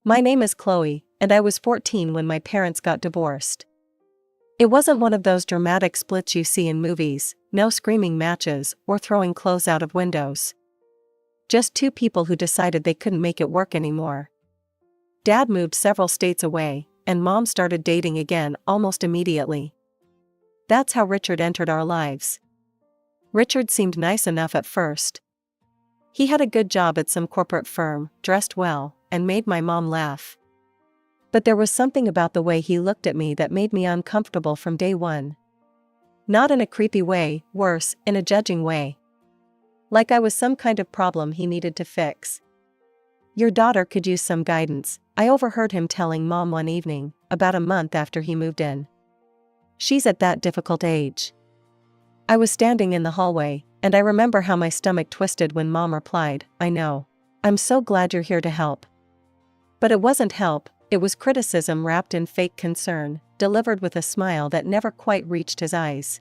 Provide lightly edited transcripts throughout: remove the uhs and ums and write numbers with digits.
My name is Chloe, and I was 14 when my parents got divorced. It wasn't one of those dramatic splits you see in movies, no screaming matches or throwing clothes out of windows. Just two people who decided they couldn't make it work anymore. Dad moved several states away, and Mom started dating again almost immediately. That's how Richard entered our lives. Richard seemed nice enough at first. He had a good job at some corporate firm, dressed well, and made my mom laugh. But there was something about the way he looked at me that made me uncomfortable from day one. Not in a creepy way, worse, in a judging way. Like I was some kind of problem he needed to fix. "Your daughter could use some guidance," I overheard him telling Mom one evening, about a month after he moved in. "She's at that difficult age." I was standing in the hallway, and I remember how my stomach twisted when Mom replied, "I know. I'm so glad you're here to help." But it wasn't help, it was criticism wrapped in fake concern, delivered with a smile that never quite reached his eyes.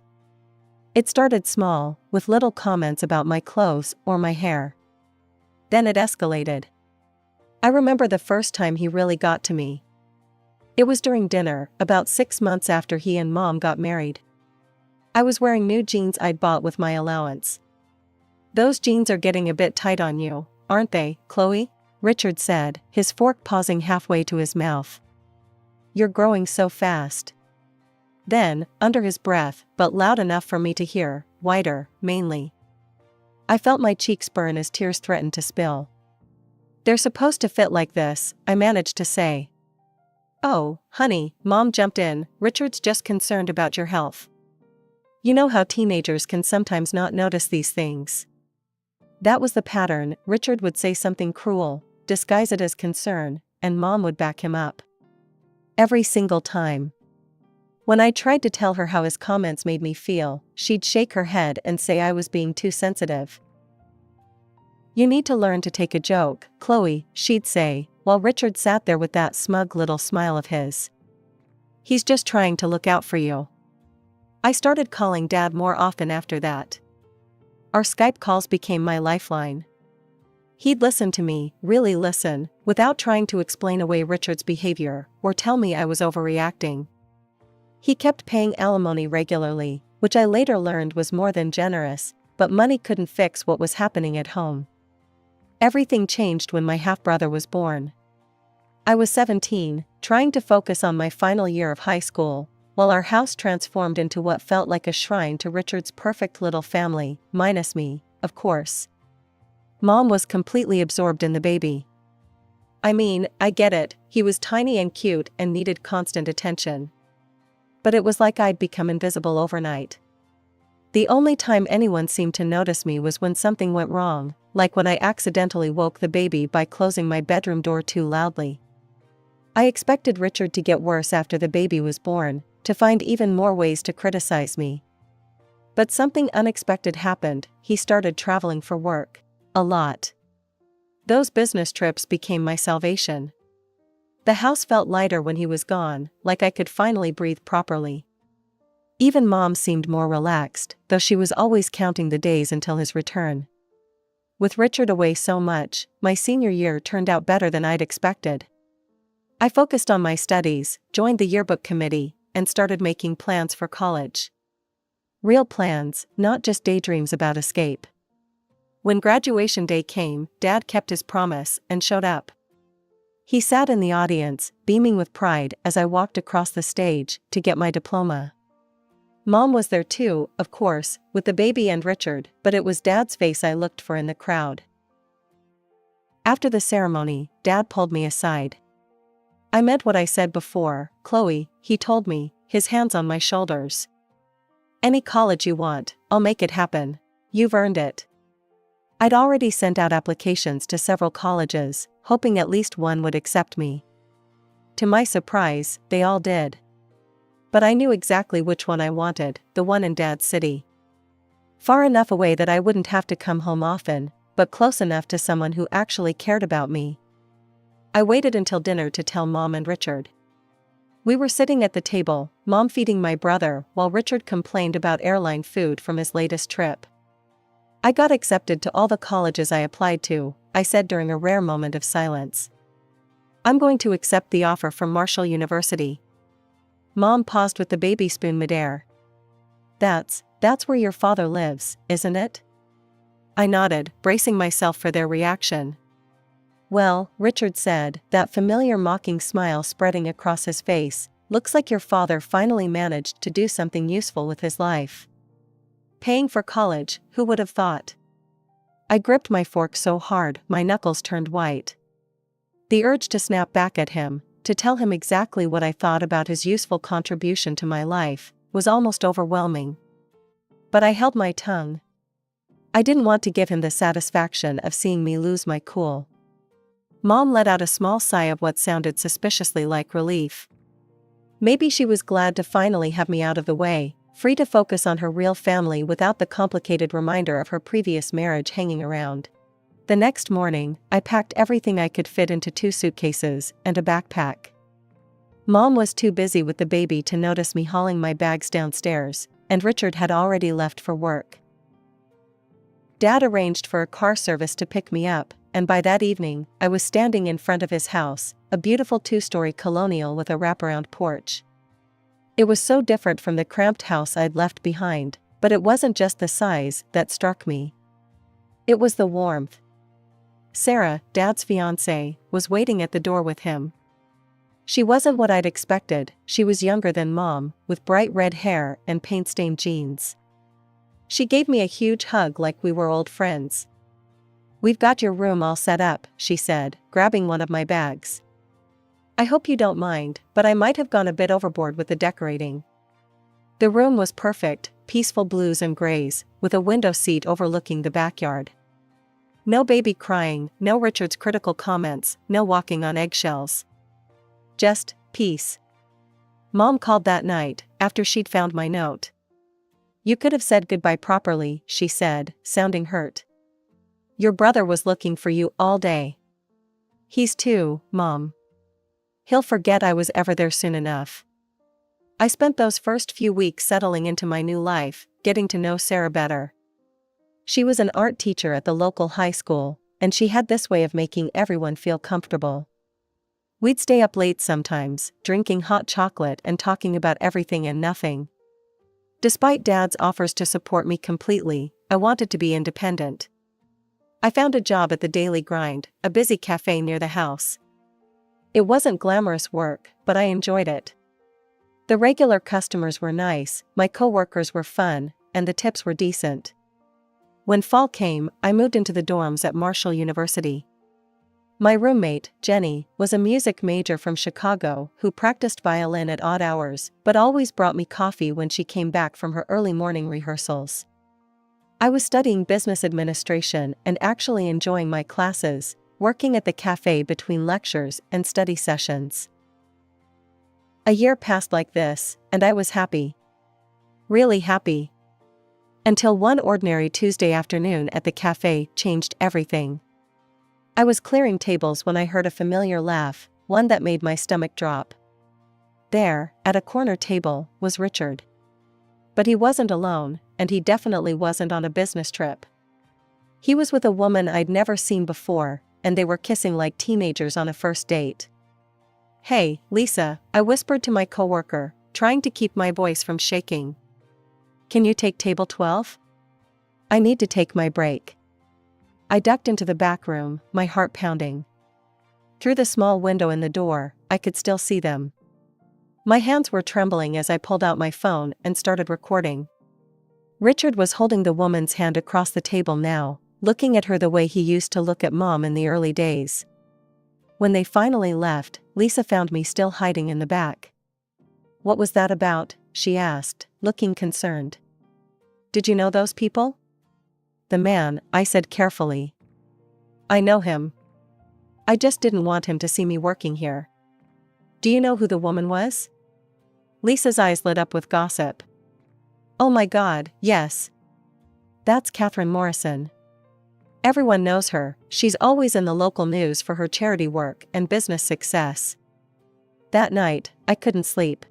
It started small, with little comments about my clothes or my hair. Then it escalated. I remember the first time he really got to me. It was during dinner, about 6 months after he and Mom got married. I was wearing new jeans I'd bought with my allowance. "Those jeans are getting a bit tight on you, aren't they, Chloe?" Richard said, his fork pausing halfway to his mouth. "You're growing so fast." Then, under his breath, but loud enough for me to hear, "Wider, mainly." I felt my cheeks burn as tears threatened to spill. "They're supposed to fit like this," I managed to say. "Oh, honey," Mom jumped in, "Richard's just concerned about your health. You know how teenagers can sometimes not notice these things." That was the pattern. Richard would say something cruel, disguise it as concern, and Mom would back him up. Every single time. When I tried to tell her how his comments made me feel, she'd shake her head and say I was being too sensitive. "You need to learn to take a joke, Chloe," she'd say, while Richard sat there with that smug little smile of his. "He's just trying to look out for you." I started calling Dad more often after that. Our Skype calls became my lifeline. He'd listen to me, really listen, without trying to explain away Richard's behavior, or tell me I was overreacting. He kept paying alimony regularly, which I later learned was more than generous, but money couldn't fix what was happening at home. Everything changed when my half-brother was born. I was 17, trying to focus on my final year of high school, while our house transformed into what felt like a shrine to Richard's perfect little family, minus me, of course. Mom was completely absorbed in the baby. I mean, I get it, he was tiny and cute and needed constant attention. But it was like I'd become invisible overnight. The only time anyone seemed to notice me was when something went wrong, like when I accidentally woke the baby by closing my bedroom door too loudly. I expected Richard to get worse after the baby was born, to find even more ways to criticize me. But something unexpected happened. He started traveling for work. A lot. Those business trips became my salvation. The house felt lighter when he was gone, like I could finally breathe properly. Even Mom seemed more relaxed, though she was always counting the days until his return. With Richard away so much, my senior year turned out better than I'd expected. I focused on my studies, joined the yearbook committee, and started making plans for college. Real plans, not just daydreams about escape. When graduation day came, Dad kept his promise and showed up. He sat in the audience, beaming with pride as I walked across the stage to get my diploma. Mom was there too, of course, with the baby and Richard, but it was Dad's face I looked for in the crowd. After the ceremony, Dad pulled me aside. "I meant what I said before, Chloe," he told me, his hands on my shoulders. "Any college you want, I'll make it happen. You've earned it." I'd already sent out applications to several colleges, hoping at least one would accept me. To my surprise, they all did. But I knew exactly which one I wanted, the one in Dad's city. Far enough away that I wouldn't have to come home often, but close enough to someone who actually cared about me. I waited until dinner to tell Mom and Richard. We were sitting at the table, Mom feeding my brother while Richard complained about airline food from his latest trip. "I got accepted to all the colleges I applied to," I said during a rare moment of silence. I'm going to accept the offer from Marshall University. Mom paused with the baby spoon midair. That's where your father lives, isn't it? I nodded, bracing myself for their reaction. Well, Richard said, that familiar mocking smile spreading across his face, looks like your father finally managed to do something useful with his life. Paying for college, who would have thought? I gripped my fork so hard, my knuckles turned white. The urge to snap back at him, to tell him exactly what I thought about his useful contribution to my life, was almost overwhelming. But I held my tongue. I didn't want to give him the satisfaction of seeing me lose my cool. Mom let out a small sigh of what sounded suspiciously like relief. Maybe she was glad to finally have me out of the way, free to focus on her real family without the complicated reminder of her previous marriage hanging around. The next morning, I packed everything I could fit into 2 suitcases and a backpack. Mom was too busy with the baby to notice me hauling my bags downstairs, and Richard had already left for work. Dad arranged for a car service to pick me up, and by that evening, I was standing in front of his house, a beautiful 2-story colonial with a wraparound porch. It was so different from the cramped house I'd left behind, but it wasn't just the size that struck me. It was the warmth. Sarah, Dad's fiancée, was waiting at the door with him. She wasn't what I'd expected. She was younger than Mom, with bright red hair and paint-stained jeans. She gave me a huge hug like we were old friends. "We've got your room all set up," she said, grabbing one of my bags. "I hope you don't mind, but I might have gone a bit overboard with the decorating." The room was perfect, peaceful blues and grays, with a window seat overlooking the backyard. No baby crying, no Richard's critical comments, no walking on eggshells. Just peace. Mom called that night, after she'd found my note. "You could have said goodbye properly," she said, sounding hurt. "Your brother was looking for you all day." "He's 2, Mom. He'll forget I was ever there soon enough." I spent those first few weeks settling into my new life, getting to know Sarah better. She was an art teacher at the local high school, and she had this way of making everyone feel comfortable. We'd stay up late sometimes, drinking hot chocolate and talking about everything and nothing. Despite Dad's offers to support me completely, I wanted to be independent. I found a job at the Daily Grind, a busy cafe near the house. It wasn't glamorous work, but I enjoyed it. The regular customers were nice, my coworkers were fun, and the tips were decent. When fall came, I moved into the dorms at Marshall University. My roommate, Jenny, was a music major from Chicago who practiced violin at odd hours, but always brought me coffee when she came back from her early morning rehearsals. I was studying business administration and actually enjoying my classes, working at the cafe between lectures and study sessions. A year passed like this, and I was happy. Really happy. Until one ordinary Tuesday afternoon at the cafe changed everything. I was clearing tables when I heard a familiar laugh, one that made my stomach drop. There, at a corner table, was Richard. But he wasn't alone, and he definitely wasn't on a business trip. He was with a woman I'd never seen before, and they were kissing like teenagers on a first date. "Hey, Lisa," I whispered to my coworker, trying to keep my voice from shaking. "Can you take table 12? I need to take my break." I ducked into the back room, my heart pounding. Through the small window in the door, I could still see them. My hands were trembling as I pulled out my phone and started recording. Richard was holding the woman's hand across the table now, looking at her the way he used to look at Mom in the early days. When they finally left, Lisa found me still hiding in the back. "What was that about?" she asked, looking concerned. "Did you know those people?" "The man," I said carefully. "I know him. I just didn't want him to see me working here." "Do you know who the woman was?" Lisa's eyes lit up with gossip. "Oh my God, yes. That's Catherine Morrison. Everyone knows her. She's always in the local news for her charity work and business success." That night, I couldn't sleep.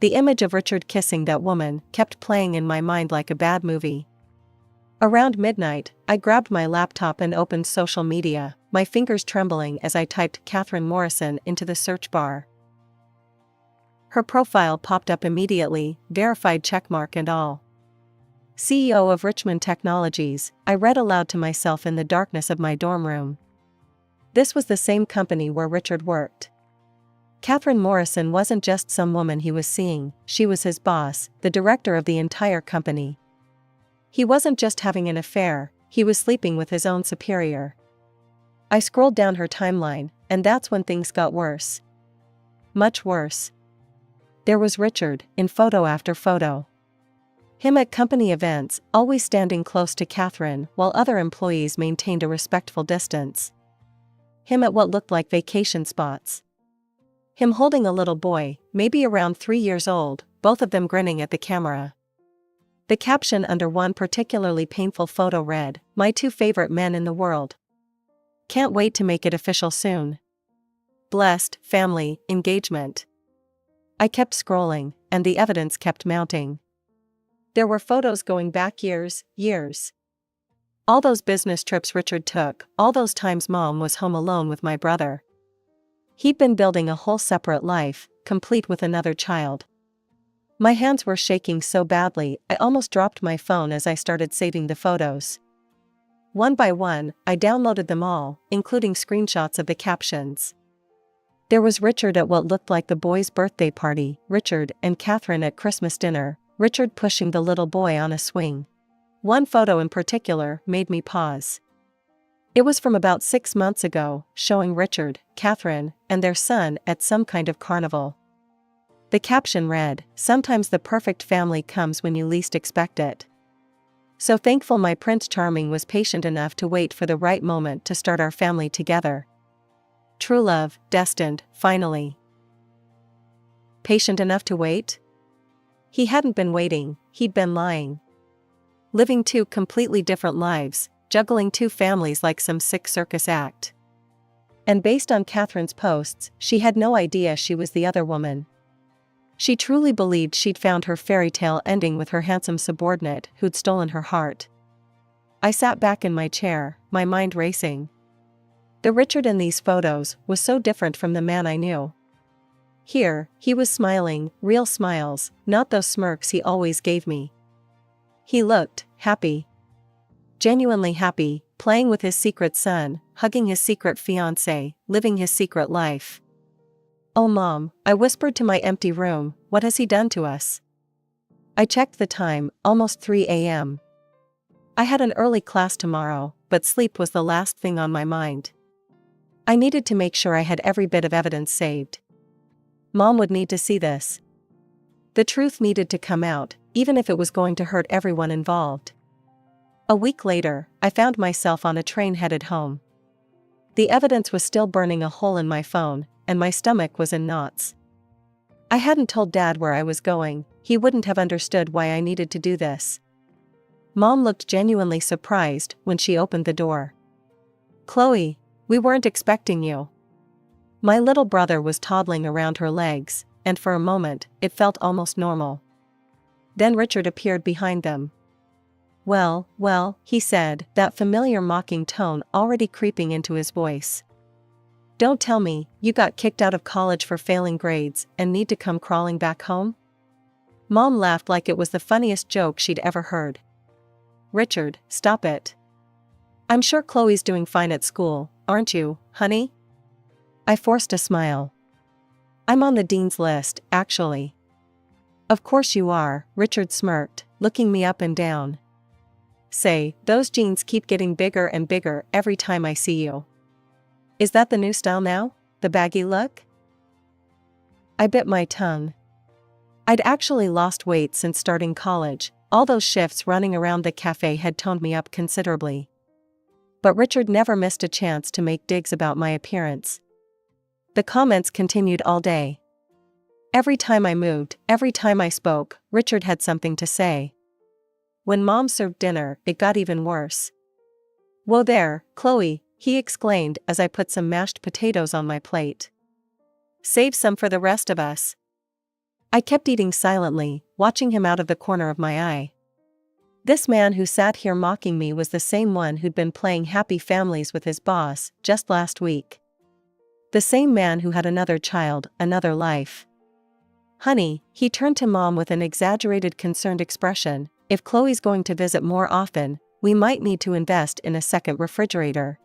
The image of Richard kissing that woman kept playing in my mind like a bad movie. Around midnight, I grabbed my laptop and opened social media. my fingers trembling as I typed Catherine Morrison into the search bar. Her profile popped up immediately, verified checkmark and all. CEO of Richmond Technologies, I read aloud to myself in the darkness of my dorm room. This was the same company where Richard worked. Catherine Morrison wasn't just some woman he was seeing, she was his boss, the director of the entire company. He wasn't just having an affair, he was sleeping with his own superior. I scrolled down her timeline, and that's when things got worse. Much worse. There was Richard, in photo after photo. Him at company events, always standing close to Catherine while other employees maintained a respectful distance. Him at what looked like vacation spots. Him holding a little boy, maybe around 3 years old, both of them grinning at the camera. The caption under one particularly painful photo read, "My 2 favorite men in the world. Can't wait to make it official soon. Blessed, family, engagement." I kept scrolling, and the evidence kept mounting. There were photos going back years. All those business trips Richard took, all those times Mom was home alone with my brother. He'd been building a whole separate life, complete with another child. My hands were shaking so badly, I almost dropped my phone as I started saving the photos. One by one, I downloaded them all, including screenshots of the captions. There was Richard at what looked like the boy's birthday party, Richard and Catherine at Christmas dinner, Richard pushing the little boy on a swing. One photo in particular made me pause. It was from about 6 months ago, showing Richard, Catherine, and their son at some kind of carnival. The caption read, "Sometimes the perfect family comes when you least expect it." So thankful my Prince Charming was patient enough to wait for the right moment to start our family together. True love, destined, finally. Patient enough to wait? He hadn't been waiting, he'd been lying. Living 2 completely different lives, juggling 2 families like some sick circus act. And based on Catherine's posts, she had no idea she was the other woman. She truly believed she'd found her fairy tale ending with her handsome subordinate who'd stolen her heart. I sat back in my chair, my mind racing. The Richard in these photos was so different from the man I knew. Here, he was smiling, real smiles, not those smirks he always gave me. He looked happy. Genuinely happy, playing with his secret son, hugging his secret fiancée, living his secret life. "Oh Mom," I whispered to my empty room, "what has he done to us?" I checked the time, almost 3 a.m. I had an early class tomorrow, but sleep was the last thing on my mind. I needed to make sure I had every bit of evidence saved. Mom would need to see this. The truth needed to come out, even if it was going to hurt everyone involved. A week later, I found myself on a train headed home. The evidence was still burning a hole in my phone, and my stomach was in knots. I hadn't told Dad where I was going, he wouldn't have understood why I needed to do this. Mom looked genuinely surprised when she opened the door. "Chloe, we weren't expecting you." My little brother was toddling around her legs, and for a moment, it felt almost normal. Then Richard appeared behind them. Well, he said, that familiar mocking tone already creeping into his voice. "Don't tell me, you got kicked out of college for failing grades and need to come crawling back home?" Mom laughed like it was the funniest joke she'd ever heard. "Richard, stop it. I'm sure Chloe's doing fine at school, aren't you, honey?" I forced a smile. "I'm on the dean's list, actually." "Of course you are," Richard smirked, looking me up and down. "Say, those jeans keep getting bigger and bigger every time I see you. Is that the new style now? The baggy look?" I bit my tongue. I'd actually lost weight since starting college, all those shifts running around the cafe had toned me up considerably. But Richard never missed a chance to make digs about my appearance. The comments continued all day. Every time I moved, every time I spoke, Richard had something to say. When Mom served dinner, it got even worse. "Whoa there, Chloe," he exclaimed as I put some mashed potatoes on my plate. "Save some for the rest of us." I kept eating silently, watching him out of the corner of my eye. This man who sat here mocking me was the same one who'd been playing happy families with his boss just last week. The same man who had another child, another life. Honey, he turned to Mom with an exaggerated concerned expression, if Chloe's going to visit more often, we might need to invest in a second refrigerator.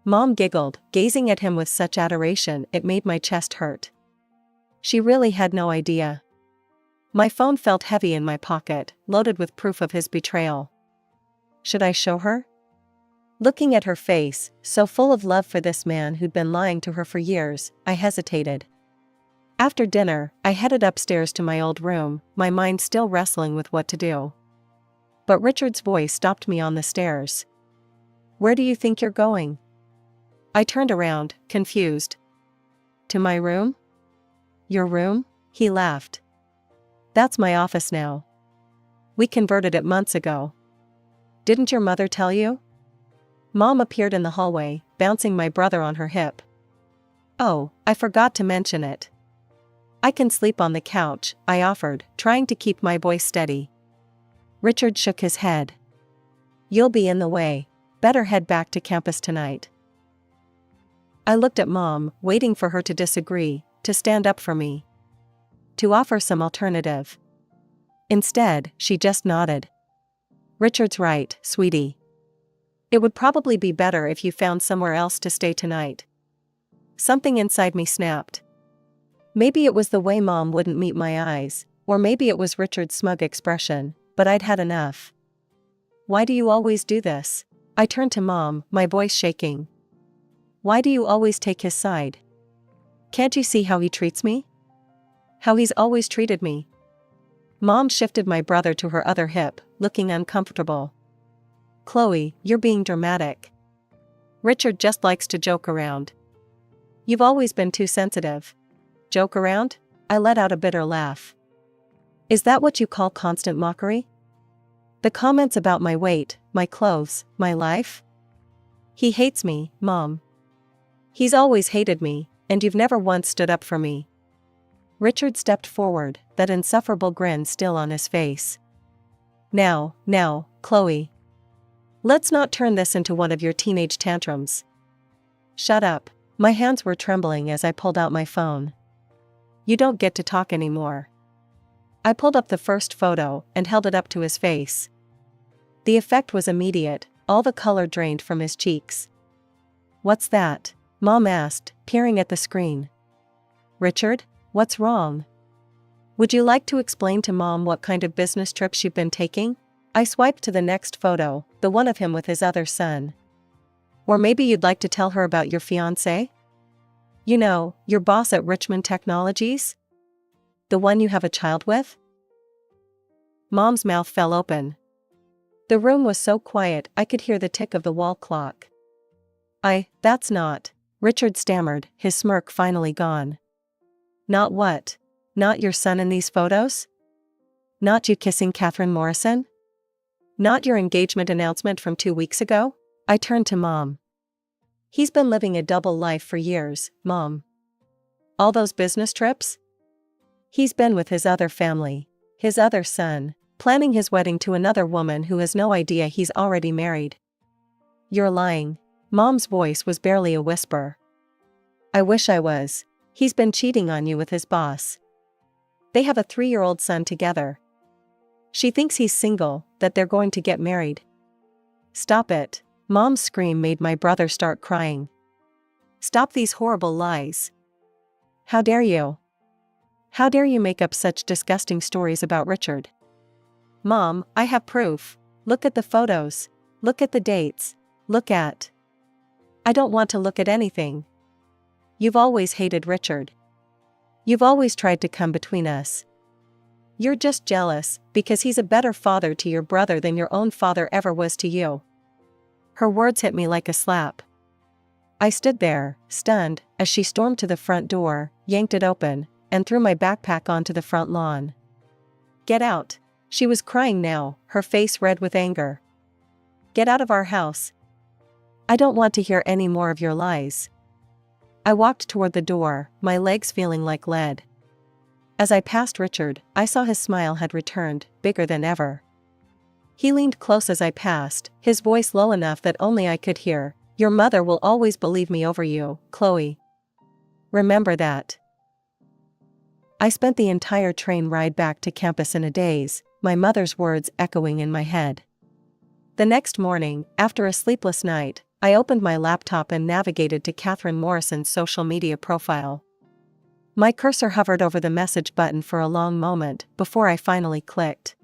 Mom giggled, gazing at him with such adoration it made my chest hurt. She really had no idea. My phone felt heavy in my pocket, loaded with proof of his betrayal. Should I show her? Looking at her face, so full of love for this man who'd been lying to her for years, I hesitated. After dinner, I headed upstairs to my old room, my mind still wrestling with what to do. But Richard's voice stopped me on the stairs. Where do you think you're going? I turned around, confused. To my room? Your room? He laughed. That's my office now. We converted it months ago. Didn't your mother tell you? Mom appeared in the hallway, bouncing my brother on her hip. Oh, I forgot to mention it. I can sleep on the couch, I offered, trying to keep my voice steady. Richard shook his head. You'll be in the way. Better head back to campus tonight. I looked at Mom, waiting for her to disagree, to stand up for me, to offer some alternative. Instead, she just nodded. Richard's right, sweetie. It would probably be better if you found somewhere else to stay tonight. Something inside me snapped. Maybe it was the way Mom wouldn't meet my eyes, or maybe it was Richard's smug expression, but I'd had enough. Why do you always do this? I turned to Mom, my voice shaking. Why do you always take his side? Can't you see how he treats me? How he's always treated me? Mom shifted my brother to her other hip, looking uncomfortable. Chloe, you're being dramatic. Richard just likes to joke around. You've always been too sensitive. Joke around? I let out a bitter laugh. Is that what you call constant mockery? The comments about my weight, my clothes, my life? He hates me, Mom. He's always hated me, and you've never once stood up for me. Richard stepped forward, that insufferable grin still on his face. Now, Chloe. Let's not turn this into one of your teenage tantrums. Shut up. My hands were trembling as I pulled out my phone. You don't get to talk anymore. I pulled up the first photo and held it up to his face. The effect was immediate, all the color drained from his cheeks. What's that? Mom asked, peering at the screen. Richard, what's wrong? Would you like to explain to Mom what kind of business trips you've been taking? I swiped to the next photo, the one of him with his other son. Or maybe you'd like to tell her about your fiancé? You know, your boss at Richmond Technologies? The one you have a child with? Mom's mouth fell open. The room was so quiet I could hear the tick of the wall clock. That's not. Richard stammered, his smirk finally gone. Not what? Not your son in these photos? Not you kissing Catherine Morrison? Not your engagement announcement from 2 weeks ago? I turned to Mom. He's been living a double life for years, Mom. All those business trips? He's been with his other family, his other son, planning his wedding to another woman who has no idea he's already married. You're lying. Mom's voice was barely a whisper. I wish I was. He's been cheating on you with his boss. They have a 3-year-old son together. She thinks he's single, that they're going to get married. Stop it. Mom's scream made my brother start crying. Stop these horrible lies. How dare you? How dare you make up such disgusting stories about Richard? Mom, I have proof. Look at the photos. Look at the dates. Look at. I don't want to look at anything. You've always hated Richard. You've always tried to come between us. You're just jealous, because he's a better father to your brother than your own father ever was to you. Her words hit me like a slap. I stood there, stunned, as she stormed to the front door, yanked it open, and threw my backpack onto the front lawn. Get out. She was crying now, her face red with anger. Get out of our house. I don't want to hear any more of your lies. I walked toward the door, my legs feeling like lead. As I passed Richard, I saw his smile had returned, bigger than ever. He leaned close as I passed, his voice low enough that only I could hear. Your mother will always believe me over you, Chloe. Remember that. I spent the entire train ride back to campus in a daze, my mother's words echoing in my head. The next morning, after a sleepless night, I opened my laptop and navigated to Catherine Morrison's social media profile. My cursor hovered over the message button for a long moment before I finally clicked.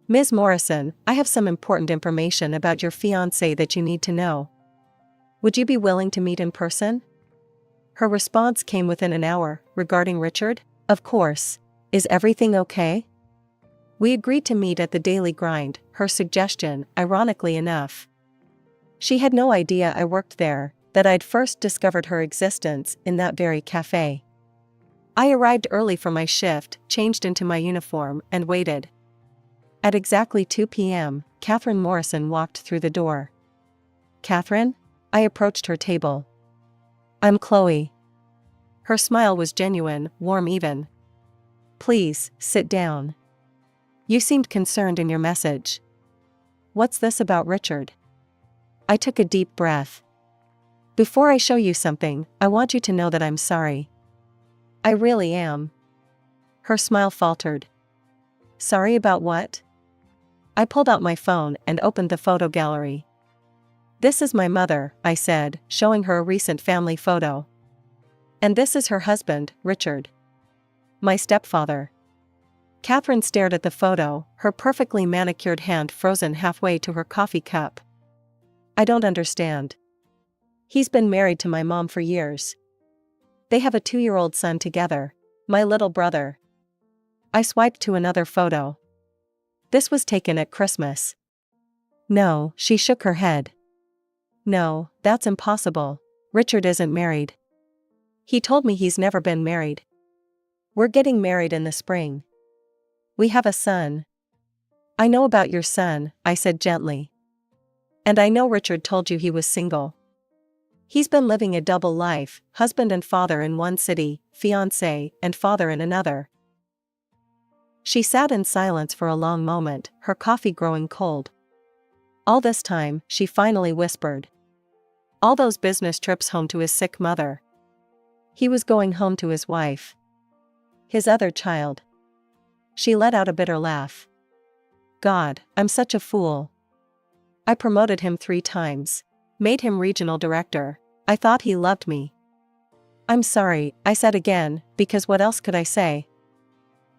Ms. Morrison, I have some important information about your fiancé that you need to know. Would you be willing to meet in person? Her response came within an hour, regarding Richard. Of course. Is everything okay? We agreed to meet at the Daily Grind, her suggestion, ironically enough. She had no idea I worked there, that I'd first discovered her existence in that very cafe. I arrived early for my shift, changed into my uniform, and waited. At exactly 2 p.m., Catherine Morrison walked through the door. Catherine? I approached her table. I'm Chloe. Her smile was genuine, warm even. Please, sit down. You seemed concerned in your message. What's this about Richard? I took a deep breath. Before I show you something, I want you to know that I'm sorry. I really am. Her smile faltered. Sorry about what? I pulled out my phone and opened the photo gallery. This is my mother, I said, showing her a recent family photo. And this is her husband, Richard. My stepfather. Catherine stared at the photo, her perfectly manicured hand frozen halfway to her coffee cup. I don't understand. He's been married to my mom for years. They have a 2-year-old son together, my little brother. I swiped to another photo. This was taken at Christmas. No, she shook her head. No, that's impossible. Richard isn't married. He told me he's never been married. We're getting married in the spring. We have a son. I know about your son, I said gently. And I know Richard told you he was single. He's been living a double life, husband and father in one city, fiancé and father in another. She sat in silence for a long moment, her coffee growing cold. All this time, she finally whispered. All those business trips home to his sick mother. He was going home to his wife. His other child. She let out a bitter laugh. God, I'm such a fool. I promoted him 3 times. Made him regional director. I thought he loved me. I'm sorry, I said again, because what else could I say?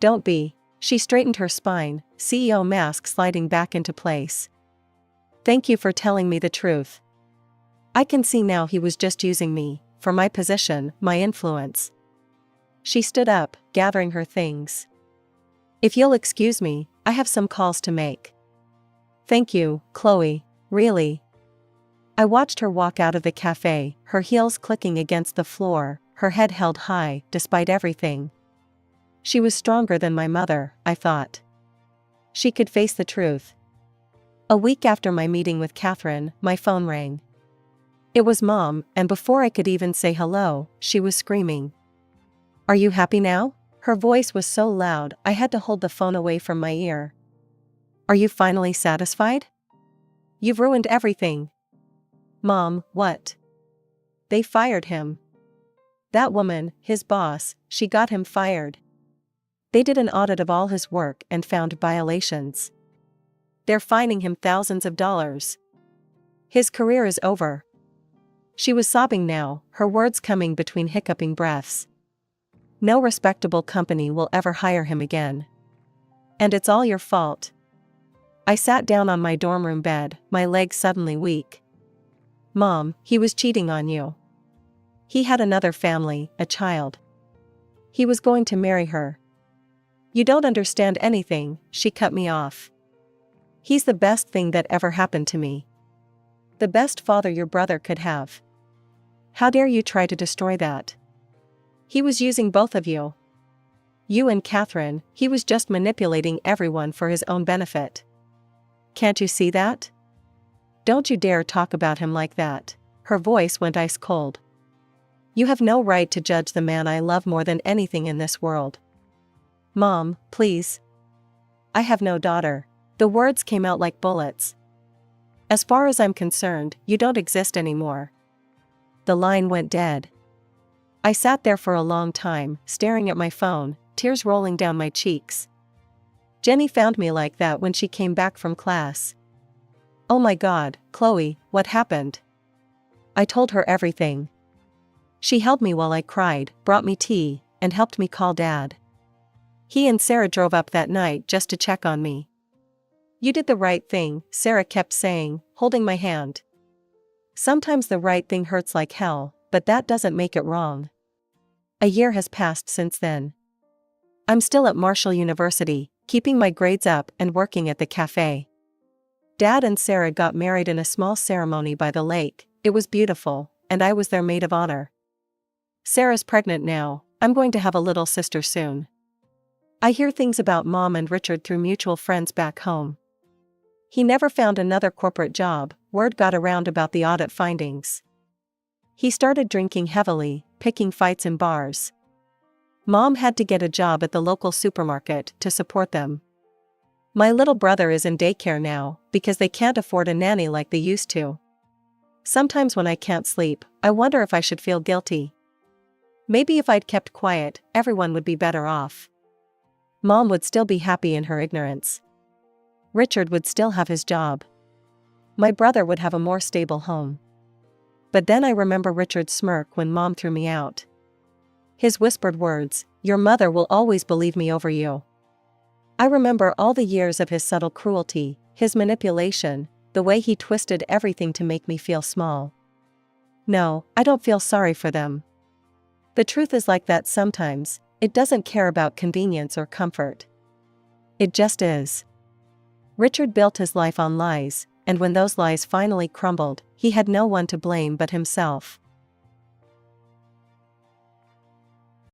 Don't be. She straightened her spine, CEO mask sliding back into place. Thank you for telling me the truth. I can see now he was just using me, for my position, my influence. She stood up, gathering her things. If you'll excuse me, I have some calls to make. Thank you, Chloe, really. I watched her walk out of the cafe, her heels clicking against the floor, her head held high, despite everything. She was stronger than my mother, I thought. She could face the truth. A week after my meeting with Catherine, my phone rang. It was Mom, and before I could even say hello, she was screaming. Are you happy now? Her voice was so loud I had to hold the phone away from my ear. Are you finally satisfied? You've ruined everything. Mom, what? They fired him. That woman, his boss, she got him fired. They did an audit of all his work and found violations. They're fining him thousands of dollars. His career is over. She was sobbing now, her words coming between hiccuping breaths. No respectable company will ever hire him again. And it's all your fault. I sat down on my dorm room bed, my legs suddenly weak. Mom, he was cheating on you. He had another family, a child. He was going to marry her. You don't understand anything, she cut me off. He's the best thing that ever happened to me. The best father your brother could have. How dare you try to destroy that? He was using both of you. You and Catherine, he was just manipulating everyone for his own benefit. Can't you see that? Don't you dare talk about him like that. Her voice went ice cold. You have no right to judge the man I love more than anything in this world. Mom, please. I have no daughter. The words came out like bullets. As far as I'm concerned, you don't exist anymore. The line went dead. I sat there for a long time, staring at my phone, tears rolling down my cheeks. Jenny found me like that when she came back from class. Oh my God, Chloe, what happened? I told her everything. She held me while I cried, brought me tea, and helped me call Dad. He and Sarah drove up that night just to check on me. You did the right thing, Sarah kept saying, holding my hand. Sometimes the right thing hurts like hell, but that doesn't make it wrong. A year has passed since then. I'm still at Marshall University, keeping my grades up and working at the cafe. Dad and Sarah got married in a small ceremony by the lake. It was beautiful, and I was their maid of honor. Sarah's pregnant now. I'm going to have a little sister soon. I hear things about Mom and Richard through mutual friends back home. He never found another corporate job. Word got around about the audit findings. He started drinking heavily, picking fights in bars. Mom had to get a job at the local supermarket to support them. My little brother is in daycare now because they can't afford a nanny like they used to. Sometimes when I can't sleep, I wonder if I should feel guilty. Maybe if I'd kept quiet, everyone would be better off. Mom would still be happy in her ignorance. Richard would still have his job. My brother would have a more stable home. But then I remember Richard's smirk when Mom threw me out. His whispered words, "Your mother will always believe me over you." I remember all the years of his subtle cruelty, his manipulation, the way he twisted everything to make me feel small. No, I don't feel sorry for them. The truth is like that sometimes, it doesn't care about convenience or comfort. It just is. Richard built his life on lies, and when those lies finally crumbled, he had no one to blame but himself.